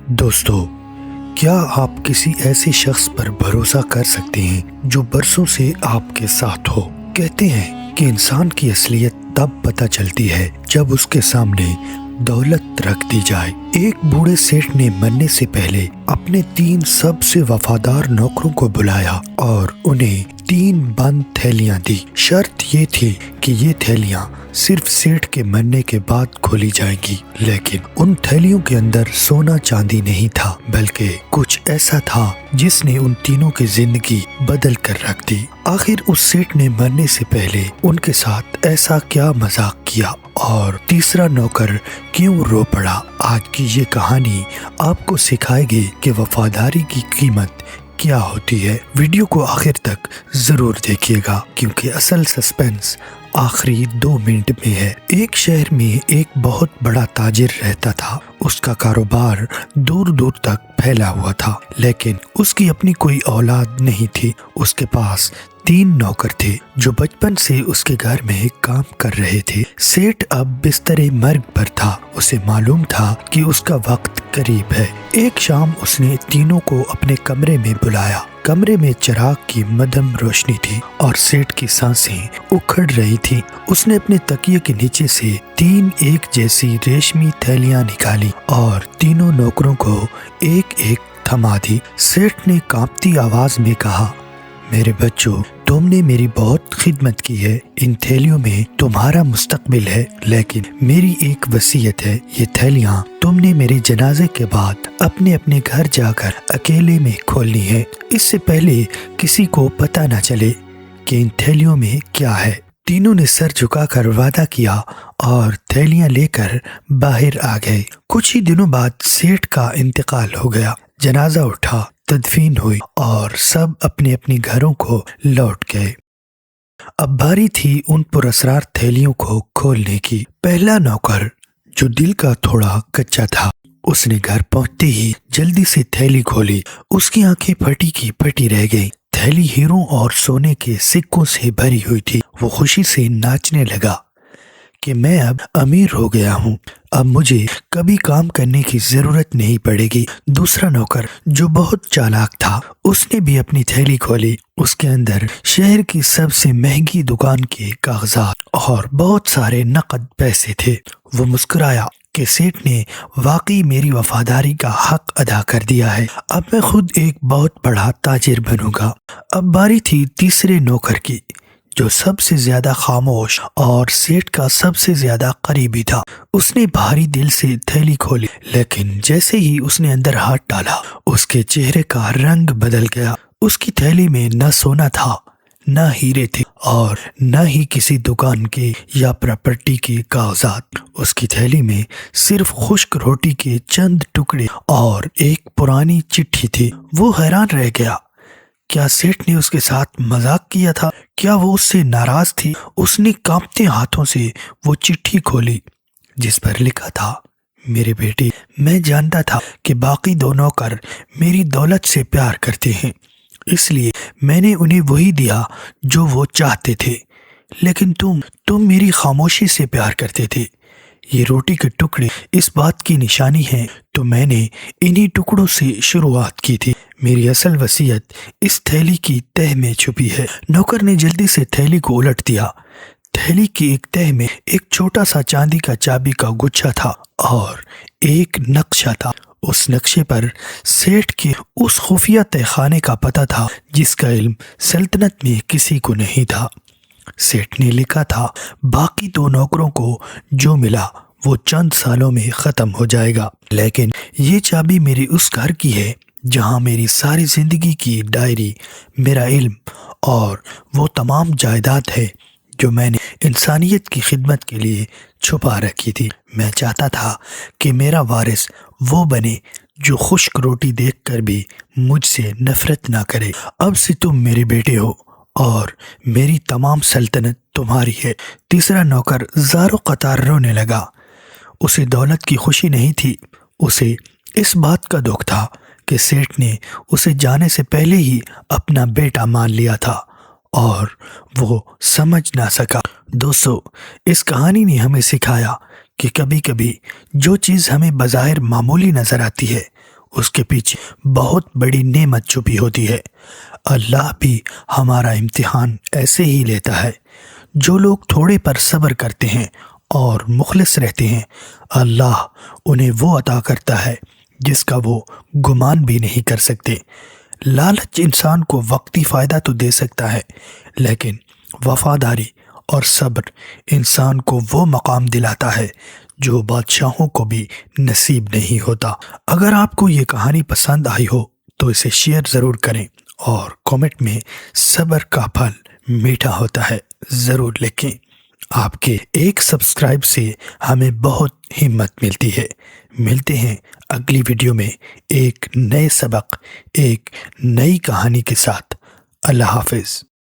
دوستو، کیا آپ کسی ایسے شخص پر بھروسہ کر سکتے ہیں جو برسوں سے آپ کے ساتھ ہو؟ کہتے ہیں کہ انسان کی اصلیت تب پتہ چلتی ہے جب اس کے سامنے دولت رکھ دی جائے۔ ایک بوڑھے سیٹھ نے مرنے سے پہلے اپنے 3 سب سے وفادار نوکروں کو بلایا اور انہیں 3 بند تھیلیاں دی۔ شرط یہ تھی کہ یہ تھیلیاں صرف سیٹھ کے مرنے کے بعد کھولی جائیں گی، لیکن ان تھیلیوں کے اندر سونا چاندی نہیں تھا، بلکہ کچھ ایسا تھا جس نے ان تینوں کی زندگی بدل کر رکھ دی۔ آخر اس سیٹھ نے مرنے سے پہلے ان کے ساتھ ایسا کیا مذاق کیا اور تیسرا نوکر کیوں رو پڑا؟ آج کی یہ کہانی آپ کو سکھائے گی کہ وفاداری کی قیمت کیا ہوتی ہے۔ ویڈیو کو آخر تک ضرور دیکھیے گا کیونکہ اصل سسپینس آخری 2 منٹ میں ہے۔ ایک شہر میں ایک بہت بڑا تاجر رہتا تھا۔ اس کا کاروبار دور دور تک پھیلا ہوا تھا، لیکن اس کی اپنی کوئی اولاد نہیں تھی۔ اس کے پاس 3 نوکر تھے جو بچپن سے اس کے گھر میں کام کر رہے تھے۔ سیٹھ اب بستر مرگ پر تھا۔ اسے معلوم تھا کہ اس کا وقت قریب ہے۔ ایک شام اس نے تینوں کو اپنے کمرے میں بلایا۔ کمرے میں چراغ کی مدھم روشنی تھی اور سیٹھ کی سانسیں اکھڑ رہی تھی۔ اس نے اپنے تکیے کے نیچے سے 3 ایک جیسی ریشمی تھیلیاں نکالی اور تینوں نوکروں کو ایک ایک تھما دی۔ سیٹھ نے کانپتی آواز میں کہا، میرے بچوں، تم نے میری بہت خدمت کی ہے۔ ان تھیلیوں میں تمہارا مستقبل ہے، لیکن میری ایک وصیت ہے۔ یہ تھیلیاں تم نے میرے جنازے کے بعد اپنے اپنے گھر جا کر اکیلے میں کھولنی ہے، اس سے پہلے کسی کو پتہ نہ چلے کہ ان تھیلیوں میں کیا ہے۔ تینوں نے سر جھکا کر وعدہ کیا اور تھیلیاں لے کر باہر آ گئے۔ کچھ ہی دنوں بعد سیٹھ کا انتقال ہو گیا۔ جنازہ اٹھا، تدفین ہوئی اور سب اپنے اپنے گھروں کو لوٹ گئے۔ اب باری تھی ان پراسرار تھیلیوں کو کھولنے کی۔ پہلا نوکر، جو دل کا تھوڑا کچا تھا، اس نے گھر پہنچتے ہی جلدی سے تھیلی کھولی۔ اس کی آنکھیں پھٹی کی پھٹی رہ گئی۔ تھیلی ہیروں اور سونے کے سکوں سے بھری ہوئی تھی۔ وہ خوشی سے ناچنے لگا کہ میں اب امیر ہو گیا ہوں، اب مجھے کبھی کام کرنے کی ضرورت نہیں پڑے گی۔ دوسرا نوکر، جو بہت چالاک تھا، اس نے بھی اپنی تھیلی کھولی۔ اس کے اندر شہر کی سب سے مہنگی دکان کے کاغذات اور بہت سارے نقد پیسے تھے۔ وہ مسکرایا کہ سیٹھ نے واقعی میری وفاداری کا حق ادا کر دیا ہے۔ اب میں خود ایک بہت بڑا تاجر بنوں گا۔ اب باری تھی تیسرے نوکر کی، جو سب سے زیادہ خاموش اور سیٹھ کا سب سے زیادہ قریبی تھا۔ اس نے بھاری دل سے تھیلی کھولی، لیکن جیسے ہی اس نے اندر ہاتھ ڈالا، اس کے چہرے کا رنگ بدل گیا۔ اس کی تھیلی میں نہ سونا تھا، نہ ہیرے تھے اور نہ ہی کسی دکان کے یا پراپرٹی کے کاغذات۔ اس کی تھیلی میں صرف خشک روٹی کے چند ٹکڑے اور ایک پرانی چٹھی تھی۔ وہ حیران رہ گیا۔ کیا سیٹھ نے اس کے ساتھ مذاق کیا تھا؟ کیا وہ اس سے ناراض تھی؟ اس نے کانپتے ہاتھوں سے وہ چٹھی کھولی جس پر لکھا تھا، میرے بیٹے، میں جانتا تھا کہ باقی 2 نوکر میری دولت سے پیار کرتے ہیں، اس لیے میں نے انہیں وہی دیا جو وہ چاہتے تھے، لیکن تم میری خاموشی سے پیار کرتے تھے۔ یہ روٹی کے ٹکڑے اس بات کی نشانی ہیں، تو میں نے انہی ٹکڑوں سے شروعات کی تھی۔ میری اصل وصیت اس تھیلی کی تہہ میں چھپی ہے۔ نوکر نے جلدی سے تھیلی کو الٹ دیا۔ تھیلی کی ایک تہہ میں ایک چھوٹا سا چاندی کا چابی کا گچھا تھا اور ایک نقشہ تھا۔ اس نقشے پر سیٹھ کے اس خفیہ تہہ خانے کا پتہ تھا جس کا علم سلطنت میں کسی کو نہیں تھا۔ سیٹھ نے لکھا تھا، باقی 2 نوکروں کو جو ملا وہ چند سالوں میں ختم ہو جائے گا، لیکن یہ چابی میری اس گھر کی ہے جہاں میری ساری زندگی کی ڈائری، میرا علم اور وہ تمام جائیداد ہے جو میں نے انسانیت کی خدمت کے لیے چھپا رکھی تھی۔ میں چاہتا تھا کہ میرا وارث وہ بنے جو خشک روٹی دیکھ کر بھی مجھ سے نفرت نہ کرے۔ اب سے تم میرے بیٹے ہو اور میری تمام سلطنت تمہاری ہے۔ تیسرا نوکر زاروں قطار رونے لگا۔ اسے دولت کی خوشی نہیں تھی، اسے اس بات کا دکھ تھا کہ سیٹھ نے اسے جانے سے پہلے ہی اپنا بیٹا مان لیا تھا اور وہ سمجھ نہ سکا۔ دوستو، اس کہانی نے ہمیں سکھایا کہ کبھی کبھی جو چیز ہمیں بظاہر معمولی نظر آتی ہے، اس کے پیچھے بہت بڑی نعمت چھپی ہوتی ہے۔ اللہ بھی ہمارا امتحان ایسے ہی لیتا ہے۔ جو لوگ تھوڑے پر صبر کرتے ہیں اور مخلص رہتے ہیں، اللہ انہیں وہ عطا کرتا ہے جس کا وہ گمان بھی نہیں کر سکتے۔ لالچ انسان کو وقتی فائدہ تو دے سکتا ہے، لیکن وفاداری اور صبر انسان کو وہ مقام دلاتا ہے جو بادشاہوں کو بھی نصیب نہیں ہوتا۔ اگر آپ کو یہ کہانی پسند آئی ہو تو اسے شیئر ضرور کریں، اور کامنٹ میں صبر کا پھل میٹھا ہوتا ہے ضرور لکھیں۔ آپ کے ایک سبسکرائب سے ہمیں بہت ہمت ملتی ہے۔ ملتے ہیں اگلی ویڈیو میں ایک نئے سبق، ایک نئی کہانی کے ساتھ۔ اللہ حافظ۔